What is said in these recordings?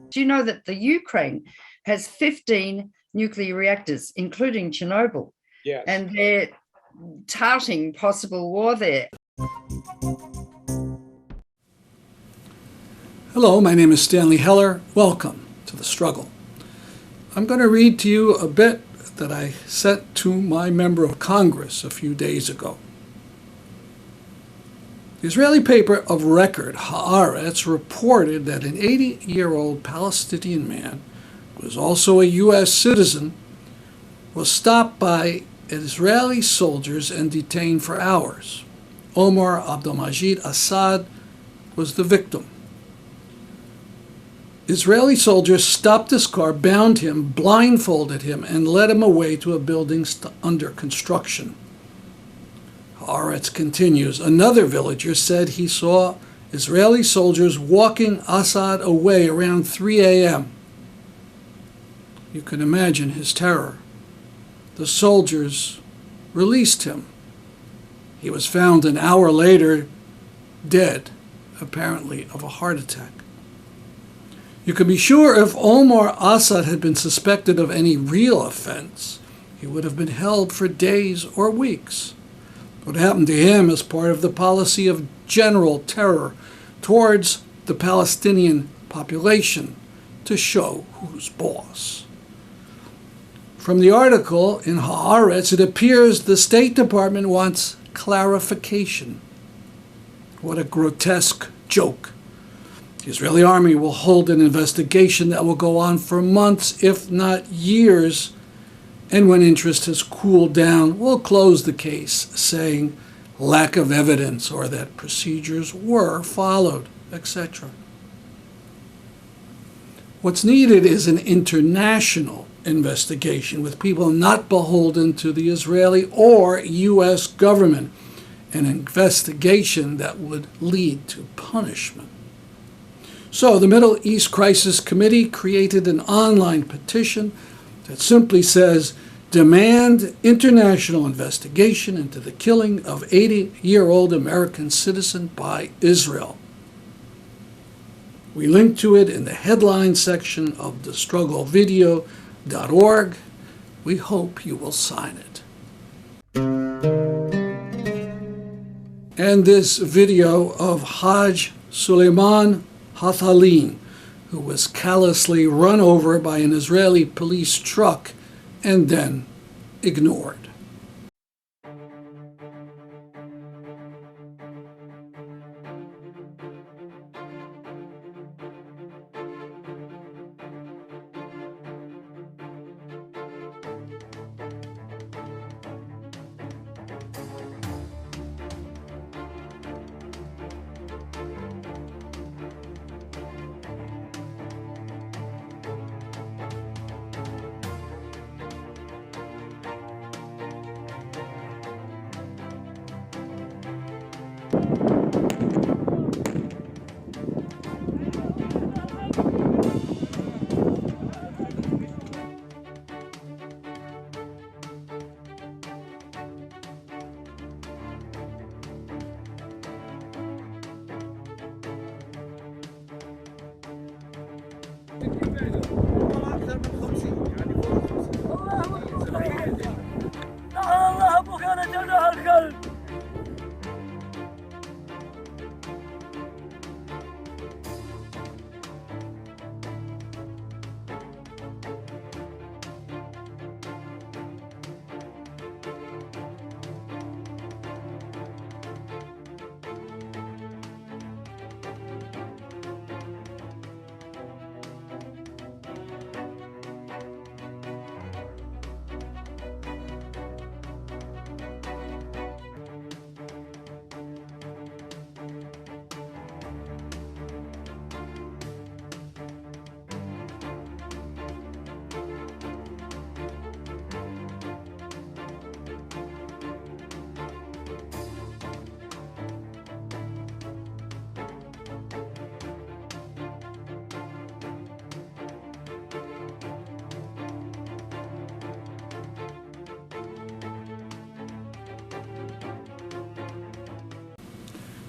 Do you know that the Ukraine has 15 nuclear reactors, including Chernobyl? Yes. And they're touting possible war there. Hello, my name is Stanley Heller. Welcome to The Struggle. I'm going to read to you a bit that I sent to my member of Congress a few days ago. The Israeli paper of record, Haaretz, reported that an 80-year-old Palestinian man, who was also a U.S. citizen, was stopped by Israeli soldiers and detained for hours. Omar Abdelmajid Assad was the victim. Israeli soldiers stopped his car, bound him, blindfolded him, and led him away to a building under construction. Haaretz continues, another villager said he saw Israeli soldiers walking Assad away around 3 a.m. You can imagine his terror. The soldiers released him. He was found an hour later, dead, apparently of a heart attack. You can be sure if Omar Assad had been suspected of any real offense, he would have been held for days or weeks. What happened to him is part of the policy of general terror towards the Palestinian population to show who's boss. From the article in Haaretz, it appears the State Department wants clarification. What a grotesque joke. The Israeli army will hold an investigation that will go on for months, if not years, and when interest has cooled down, will close the case, saying lack of evidence or that procedures were followed, etc. What's needed is an international investigation with people not beholden to the Israeli or U.S. government, an investigation that would lead to punishment. So the Middle East Crisis Committee created an online petition that simply says, demand international investigation into the killing of 80-year-old American citizen by Israel. We link to it in the headline section of thestrugglevideo.org. We hope you will sign it. And this video of Haj Suleiman Hathalin, who was callously run over by an Israeli police truck and then ignored. الله ابوك انا جناه القلب.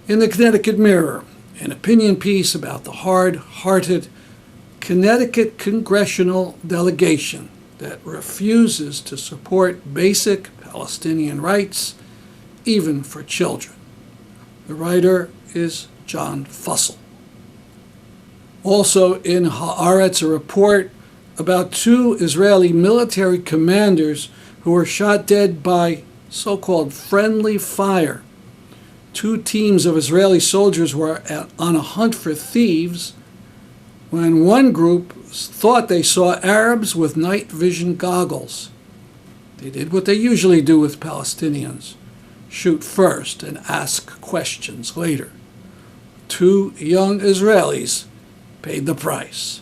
In the Connecticut Mirror, an opinion piece about the hard-hearted Connecticut congressional delegation that refuses to support basic Palestinian rights, even for children. The writer is John Fussell. Also in Haaretz, a report about 2 Israeli military commanders who were shot dead by so-called friendly fire. 2 teams of Israeli soldiers were on a hunt for thieves when one group thought they saw Arabs with night vision goggles. They did what they usually do with Palestinians: shoot first and ask questions later. 2 young Israelis paid the price.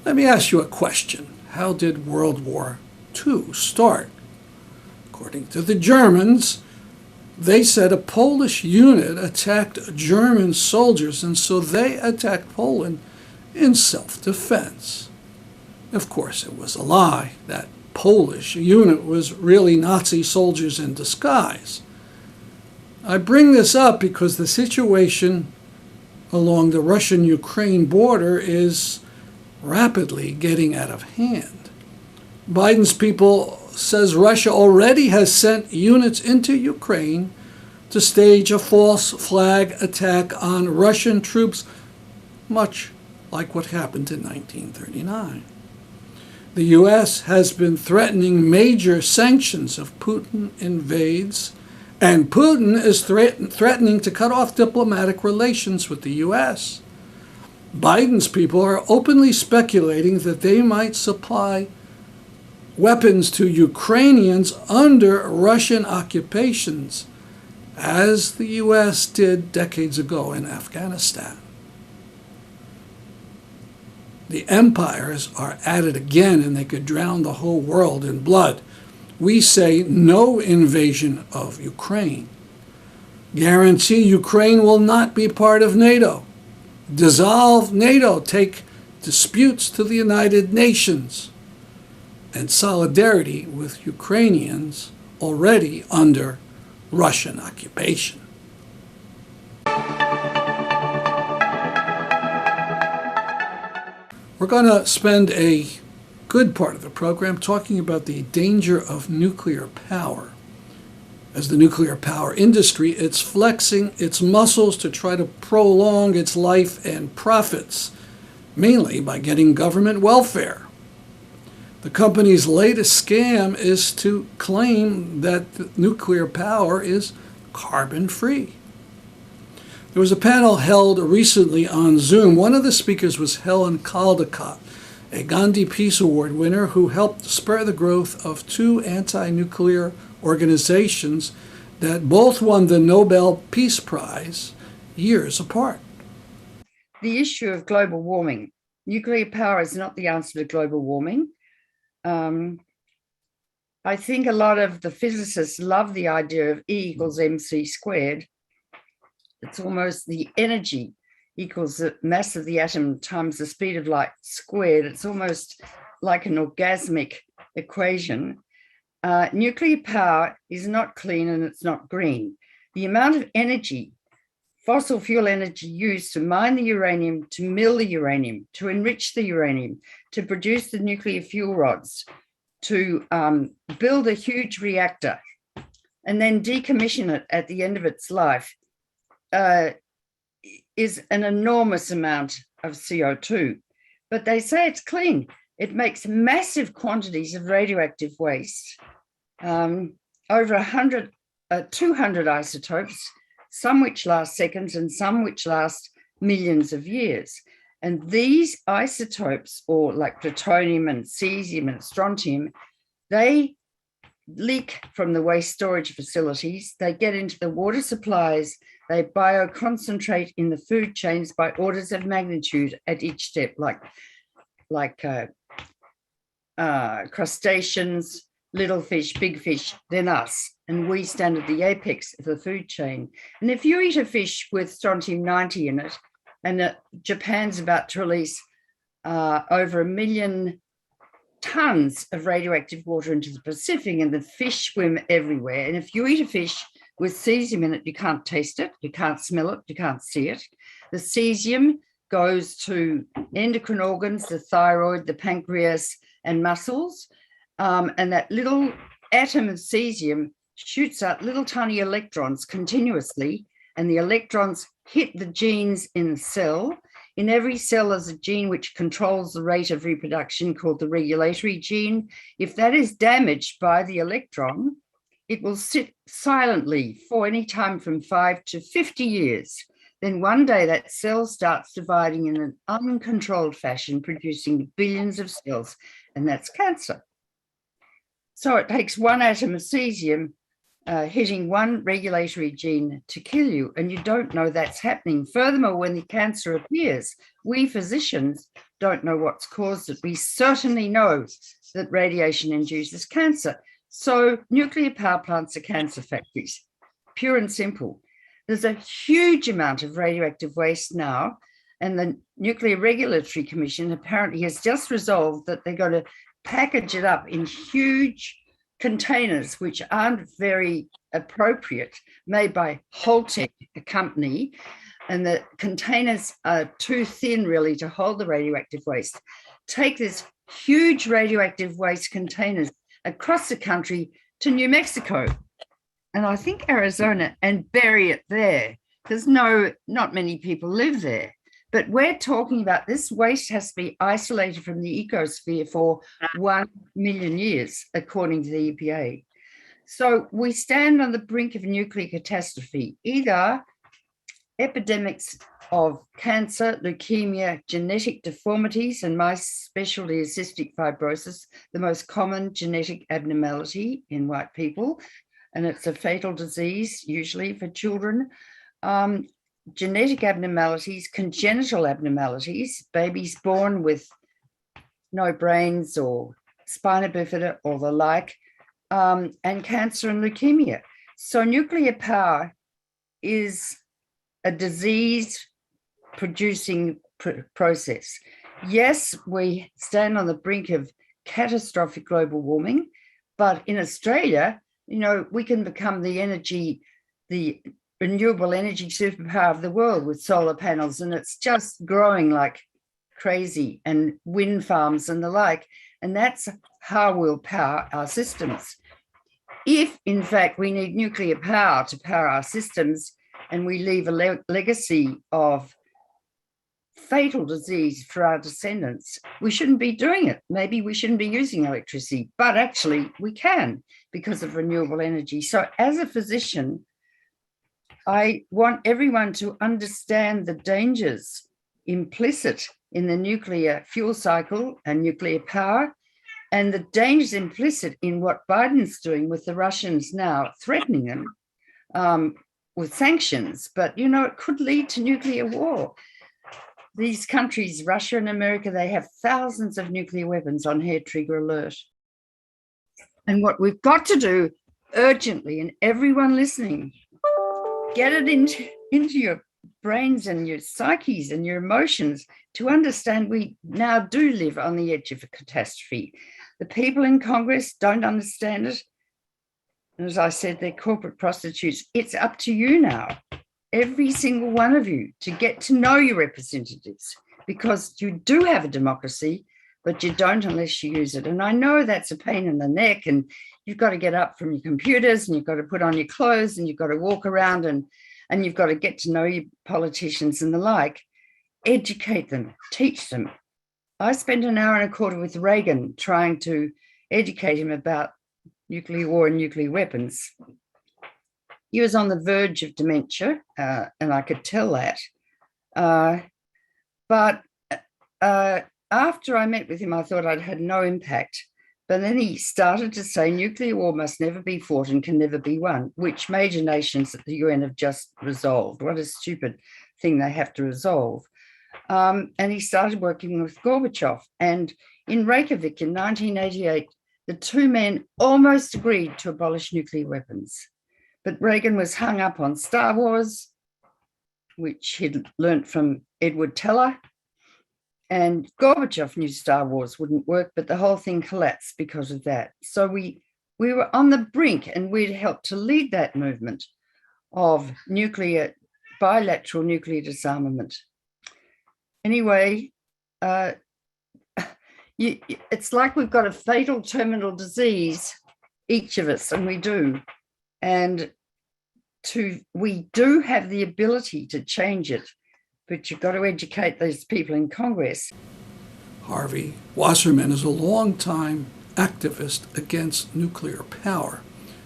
Let me ask you a question. How did World War II start? According to the Germans, they said a Polish unit attacked German soldiers, and so they attacked Poland in self-defense. Of course, it was a lie. That Polish unit was really Nazi soldiers in disguise. I bring this up because the situation along the Russian-Ukraine border is rapidly getting out of hand. Biden's people says Russia already has sent units into Ukraine to stage a false flag attack on Russian troops, much like what happened in 1939. The U.S. has been threatening major sanctions if Putin invades, and Putin is threatening to cut off diplomatic relations with the U.S. Biden's people are openly speculating that they might supply weapons to Ukrainians under Russian occupations, as the U.S. did decades ago in Afghanistan. The empires are at it again, and they could drown the whole world in blood. We say no invasion of Ukraine. Guarantee Ukraine will not be part of NATO. Dissolve NATO. Take disputes to the United Nations. And solidarity with Ukrainians already under Russian occupation. We're going to spend a good part of the program talking about the danger of nuclear power. As the nuclear power industry, it's flexing its muscles to try to prolong its life and profits, mainly by getting government welfare. The company's latest scam is to claim that nuclear power is carbon-free. There was a panel held recently on Zoom. One of the speakers was Helen Caldicott, a Gandhi Peace Award winner who helped spur the growth of 2 anti-nuclear organizations that both won the Nobel Peace Prize years apart. The issue of global warming. Nuclear power is not the answer to global warming. I think a lot of the physicists love the idea of E equals mc squared. It's almost the energy equals the mass of the atom times the speed of light squared. It's almost like an orgasmic equation. Nuclear power is not clean and it's not green. The amount of energy, fossil fuel energy used to mine the uranium, to mill the uranium, to enrich the uranium, to produce the nuclear fuel rods, to build a huge reactor and then decommission it at the end of its life is an enormous amount of CO2. But they say it's clean. It makes massive quantities of radioactive waste, over 200 isotopes, some which last seconds and some which last millions of years. And these isotopes, or like plutonium and cesium and strontium, they leak from the waste storage facilities. They get into the water supplies. They bioconcentrate in the food chains by orders of magnitude at each step, like crustaceans, little fish, big fish, then us. And we stand at the apex of the food chain. And if you eat a fish with strontium-90 in it, and Japan's about to release over 1 million tons of radioactive water into the Pacific, and the fish swim everywhere. And if you eat a fish with cesium in it, you can't taste it, you can't smell it, you can't see it. The cesium goes to endocrine organs, the thyroid, the pancreas, and muscles. And that little atom of cesium shoots out little tiny electrons continuously, and the electrons hit the genes in the cell. In every cell is a gene which controls the rate of reproduction called the regulatory gene. If that is damaged by the electron, it will sit silently for any time from 5 to 50 years. Then one day that cell starts dividing in an uncontrolled fashion, producing billions of cells, and that's cancer. So it takes one atom of cesium hitting one regulatory gene to kill you, and you don't know that's happening. Furthermore, when the cancer appears, we physicians don't know what's caused it. We certainly know that radiation induces cancer. So nuclear power plants are cancer factories, pure and simple. There's a huge amount of radioactive waste now, and the Nuclear Regulatory Commission apparently has just resolved that they're going to package it up in huge containers, which aren't very appropriate, made by Holtec, a company, and the containers are too thin really to hold the radioactive waste. Take this huge radioactive waste containers across the country to New Mexico, and I think Arizona, and bury it there, because not many people live there. But we're talking about this waste has to be isolated from the ecosphere for 1 million years, according to the EPA. So we stand on the brink of a nuclear catastrophe, either epidemics of cancer, leukemia, genetic deformities, and my specialty is cystic fibrosis, the most common genetic abnormality in white people, and it's a fatal disease, usually for children. Genetic abnormalities, congenital abnormalities, babies born with no brains or spina bifida or the like, and cancer and leukemia. So nuclear power is a disease-producing process. Yes, we stand on the brink of catastrophic global warming, but in Australia, we can become the renewable energy superpower of the world with solar panels, and it's just growing like crazy, and wind farms and the like, and that's how we'll power our systems. If, in fact, we need nuclear power to power our systems and we leave a legacy of fatal disease for our descendants, we shouldn't be doing it. Maybe we shouldn't be using electricity, but actually we can because of renewable energy. So as a physician, I want everyone to understand the dangers implicit in the nuclear fuel cycle and nuclear power, and the dangers implicit in what Biden's doing with the Russians now, threatening them with sanctions. But, it could lead to nuclear war. These countries, Russia and America, they have thousands of nuclear weapons on hair trigger alert. And what we've got to do urgently, and everyone listening, get it into your brains and your psyches and your emotions to understand we now do live on the edge of a catastrophe. The people in Congress don't understand it. And as I said, they're corporate prostitutes. It's up to you now, every single one of you, to get to know your representatives, because you do have a democracy, but you don't unless you use it. And I know that's a pain in the neck, and you've got to get up from your computers, and you've got to put on your clothes, and you've got to walk around, and you've got to get to know your politicians and the like. Educate them, teach them. I spent an hour and a quarter with Reagan trying to educate him about nuclear war and nuclear weapons. He was on the verge of dementia, and I could tell that. But after I met with him, I thought I'd had no impact. But then he started to say nuclear war must never be fought and can never be won, which major nations at the UN have just resolved. What a stupid thing they have to resolve. And he started working with Gorbachev. And in Reykjavik in 1988, the two men almost agreed to abolish nuclear weapons. But Reagan was hung up on Star Wars, which he'd learnt from Edward Teller, And Gorbachev knew Star Wars wouldn't work, but the whole thing collapsed because of that. So we were on the brink, and we'd helped to lead that movement of bilateral nuclear disarmament. Anyway, it's like we've got a fatal terminal disease, each of us, and we do. And we do have the ability to change it, but you've got to educate those people in Congress. Harvey Wasserman is a longtime activist against nuclear power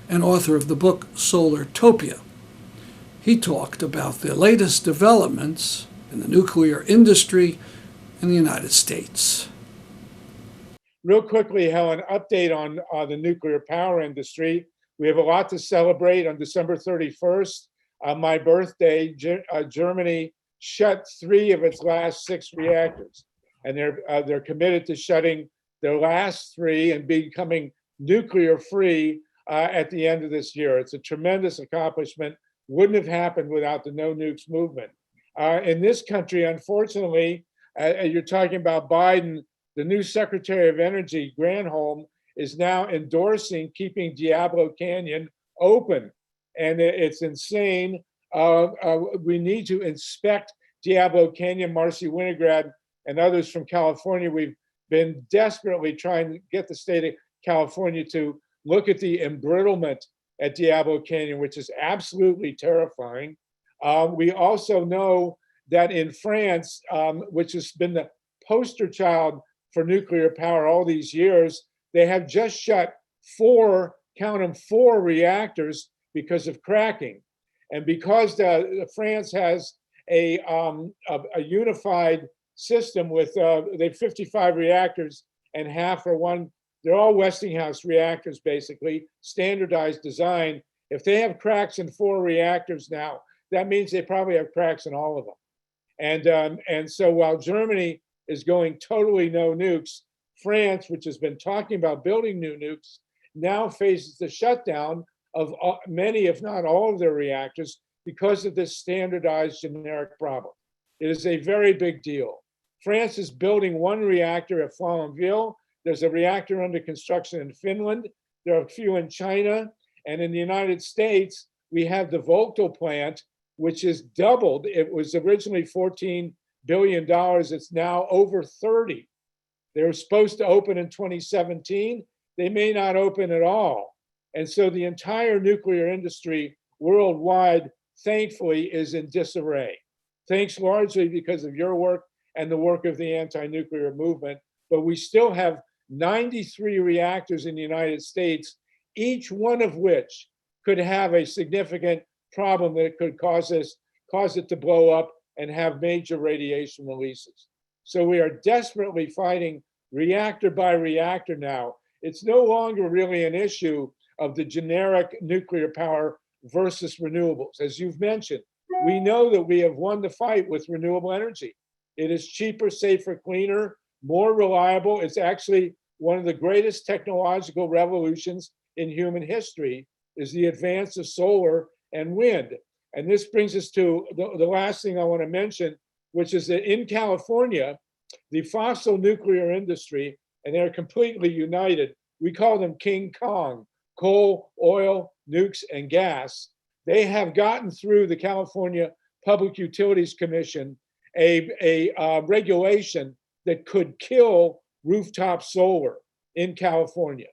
and author of the book Solartopia. He talked about the latest developments in the nuclear industry in the United States. Real quickly, Helen, update on the nuclear power industry. We have a lot to celebrate on December 31st. On my birthday, Germany shut 3 of its last 6 reactors. And they're committed to shutting their last 3 and becoming nuclear free at the end of this year. It's a tremendous accomplishment. Wouldn't have happened without the no nukes movement. In this country, unfortunately, you're talking about Biden, the new Secretary of Energy, Granholm, is now endorsing keeping Diablo Canyon open. And it's insane. We need to inspect Diablo Canyon. Marcy Winograd and others from California, we've been desperately trying to get the state of California to look at the embrittlement at Diablo Canyon, which is absolutely terrifying. We also know that in France, which has been the poster child for nuclear power all these years, they have just shut 4, count them, 4 reactors because of cracking. And because France has a unified system with they have 55 reactors and half are they're all Westinghouse reactors, basically, standardized design. If they have cracks in 4 reactors now, that means they probably have cracks in all of them. And so while Germany is going totally no nukes, France, which has been talking about building new nukes, now faces the shutdown of many, if not all of their reactors because of this standardized generic problem. It is a very big deal. France is building 1 reactor at Flamanville. There's a reactor under construction in Finland. There are a few in China. And in the United States, we have the Vogtle plant, which is doubled. It was originally $14 billion. It's now over 30. They were supposed to open in 2017. They may not open at all. And so the entire nuclear industry worldwide, thankfully, is in disarray. Thanks largely because of your work and the work of the anti-nuclear movement. But we still have 93 reactors in the United States, each one of which could have a significant problem that could cause it to blow up and have major radiation releases. So we are desperately fighting reactor by reactor now. It's no longer really an issue of the generic nuclear power versus renewables. As you've mentioned, we know that we have won the fight with renewable energy. It is cheaper, safer, cleaner, more reliable. It's actually one of the greatest technological revolutions in human history is the advance of solar and wind. And this brings us to the last thing I want to mention, which is that in California, the fossil nuclear industry, and they're completely united, we call them King Kong, coal, oil, nukes, and gas. They have gotten through the California Public Utilities Commission a regulation that could kill rooftop solar in California.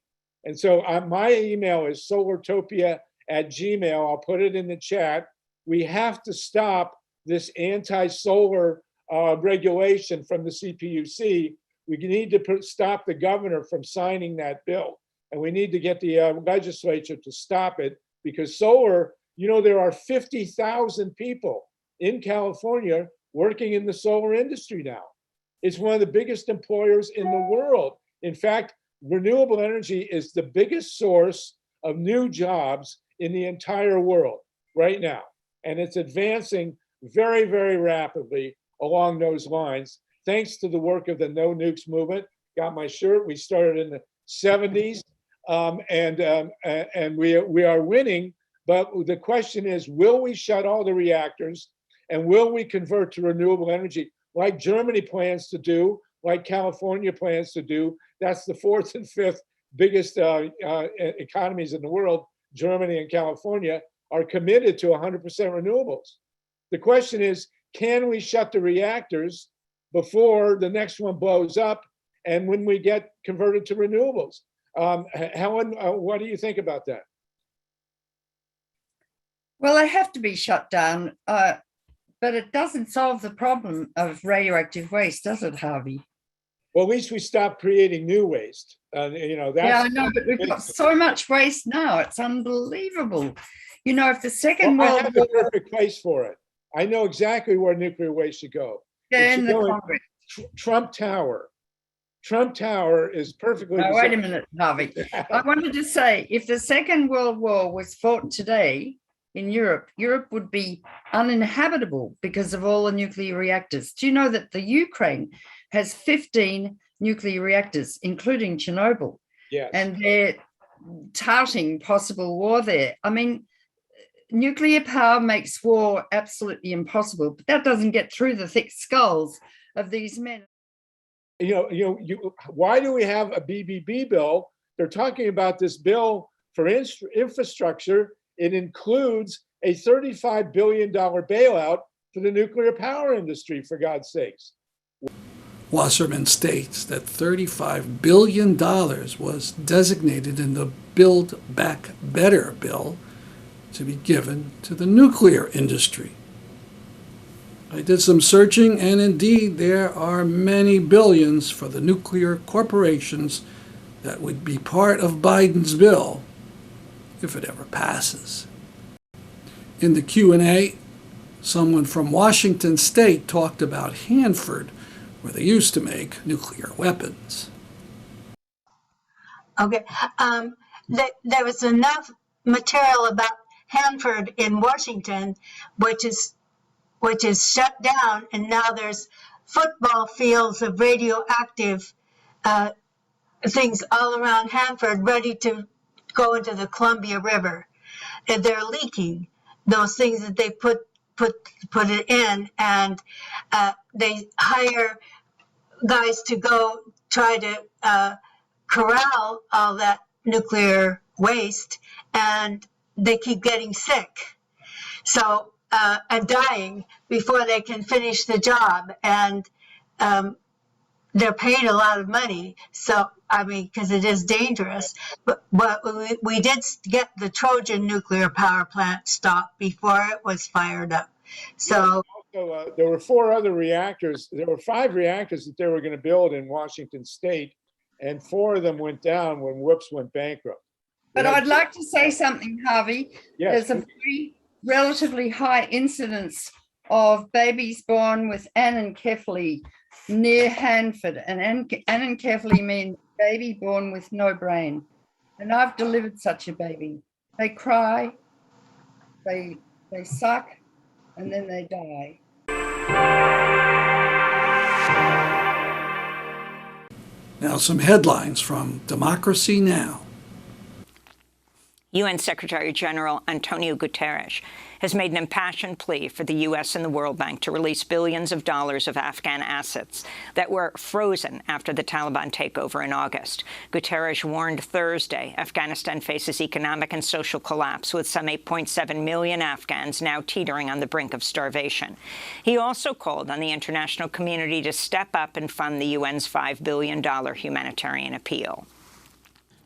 And so my email is solartopia@gmail. I'll put it in the chat. We have to stop this anti-solar regulation from the CPUC. We need to stop the governor from signing that bill. And we need to get the legislature to stop it because solar, there are 50,000 people in California working in the solar industry now. It's one of the biggest employers in the world. In fact, renewable energy is the biggest source of new jobs in the entire world right now. And it's advancing very, very rapidly along those lines, thanks to the work of the No Nukes movement. Got my shirt. We started in the 70s, and we are winning. But the question is, will we shut all the reactors and will we convert to renewable energy? like Germany plans to do, like California plans to do. That's the fourth and fifth biggest economies in the world. Germany and California are committed to 100% renewables. The question is, can we shut the reactors before the next one blows up and when we get converted to renewables? Helen, what do you think about that? Well, they have to be shut down, but it doesn't solve the problem of radioactive waste, does it, Harvey? Well, at least we stop creating new waste. You know, that's, yeah, I know, but we've got so much waste now. It's unbelievable. You know, if the Second World I have War, a perfect place for it. I know exactly where nuclear waste should go. in the Congress. Trump Tower. Trump Tower is perfectly. No, wait a minute, Harvey. I wanted to say, if the Second World War was fought today in Europe, Europe would be uninhabitable because of all the nuclear reactors. Do you know that the Ukraine has 15 nuclear reactors, including Chernobyl? Yes. And they're touting possible war there. I mean, nuclear power makes war absolutely impossible, but that doesn't get through the thick skulls of these men. Why do we have a BBB bill? They're talking about this bill for infrastructure. It includes a $35 billion bailout for the nuclear power industry, for God's sakes. Wasserman states that $35 billion was designated in the Build Back Better bill to be given to the nuclear industry. I did some searching, and indeed there are many billions for the nuclear corporations that would be part of Biden's bill if it ever passes. In the Q&A, someone from Washington State talked about Hanford, where they used to make nuclear weapons. Okay, there was enough material about Hanford in Washington, which is shut down, and now there's football fields of radioactive things all around Hanford ready to go into the Columbia River. And they're leaking those things that they put it in, and they hire guys to go try to corral all that nuclear waste, and they keep getting sick. So and dying before they can finish the job, and they're paid a lot of money. So I mean, because it is dangerous. But we did get the Trojan nuclear power plant stopped before it was fired up. So also, there were 4 other reactors. There were 5 reactors that they were going to build in Washington State, and 4 of them went down when Whoops went bankrupt. But I'd like to say something, Harvey. Yes. There's a very relatively high incidence of babies born with anencephaly near Hanford, and anencephaly means baby born with no brain. And I've delivered such a baby. They cry, they suck, and then they die. Now some headlines from Democracy Now! UN Secretary General Antonio Guterres has made an impassioned plea for the U.S. and the World Bank to release billions of dollars of Afghan assets that were frozen after the Taliban takeover in August. Guterres warned Thursday Afghanistan faces economic and social collapse, with some 8.7 million Afghans now teetering on the brink of starvation. He also called on the international community to step up and fund the UN's $5 billion humanitarian appeal.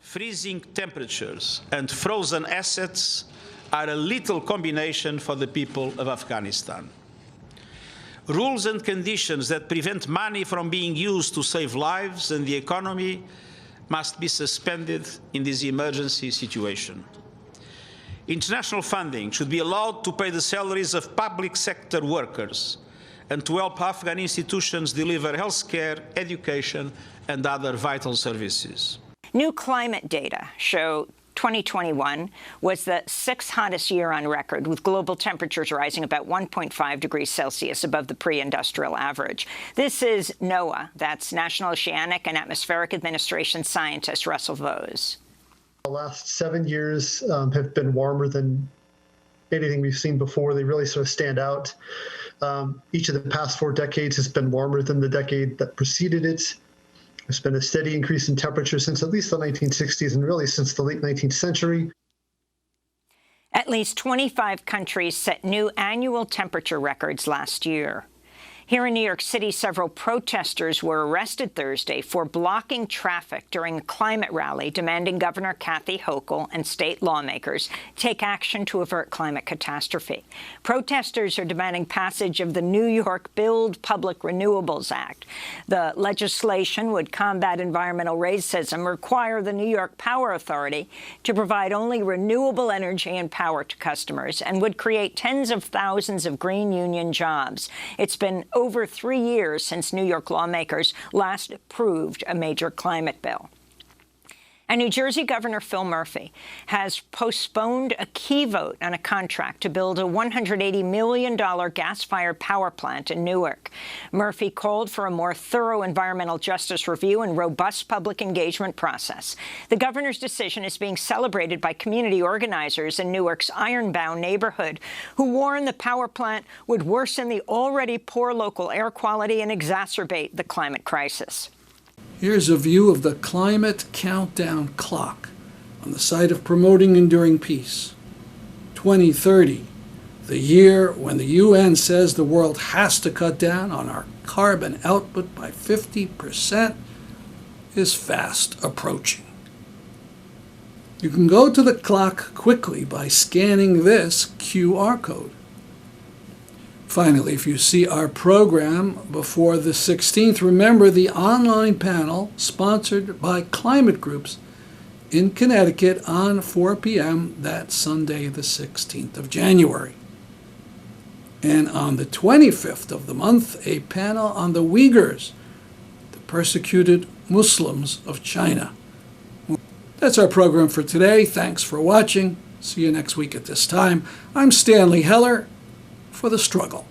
Freezing temperatures and frozen assets are a lethal combination for the people of Afghanistan. Rules and conditions that prevent money from being used to save lives and the economy must be suspended in this emergency situation. International funding should be allowed to pay the salaries of public sector workers and to help Afghan institutions deliver health care, education, and other vital services. New climate data show 2021 was the 6th hottest year on record, with global temperatures rising about 1.5 degrees Celsius above the pre-industrial average. This is NOAA, that's National Oceanic and Atmospheric Administration scientist Russell Vose. The last 7 years have been warmer than anything we've seen before. They really sort of stand out. Each of the past 4 decades has been warmer than the decade that preceded it. There's been a steady increase in temperature since at least the 1960s and really since the late 19th century. At least 25 countries set new annual temperature records last year. Here in New York City, several protesters were arrested Thursday for blocking traffic during a climate rally demanding Governor Kathy Hochul and state lawmakers take action to avert climate catastrophe. Protesters are demanding passage of the New York Build Public Renewables Act. The legislation would combat environmental racism, require the New York Power Authority to provide only renewable energy and power to customers, and would create tens of thousands of green union jobs. It's been over 3 years since New York lawmakers last approved a major climate bill. And New Jersey Governor Phil Murphy has postponed a key vote on a contract to build a $180 million gas-fired power plant in Newark. Murphy called for a more thorough environmental justice review and robust public engagement process. The governor's decision is being celebrated by community organizers in Newark's Ironbound neighborhood, who warn the power plant would worsen the already poor local air quality and exacerbate the climate crisis. Here's a view of the climate countdown clock on the site of Promoting Enduring Peace. 2030, the year when the UN says the world has to cut down on our carbon output by 50%, is fast approaching. You can go to the clock quickly by scanning this QR code. Finally, if you see our program before the 16th, remember the online panel sponsored by climate groups in Connecticut on 4 p.m. that Sunday, the 16th of January. And on the 25th of the month, a panel on the Uyghurs, the persecuted Muslims of China. That's our program for today. Thanks for watching. See you next week at this time. I'm Stanley Heller for The Struggle.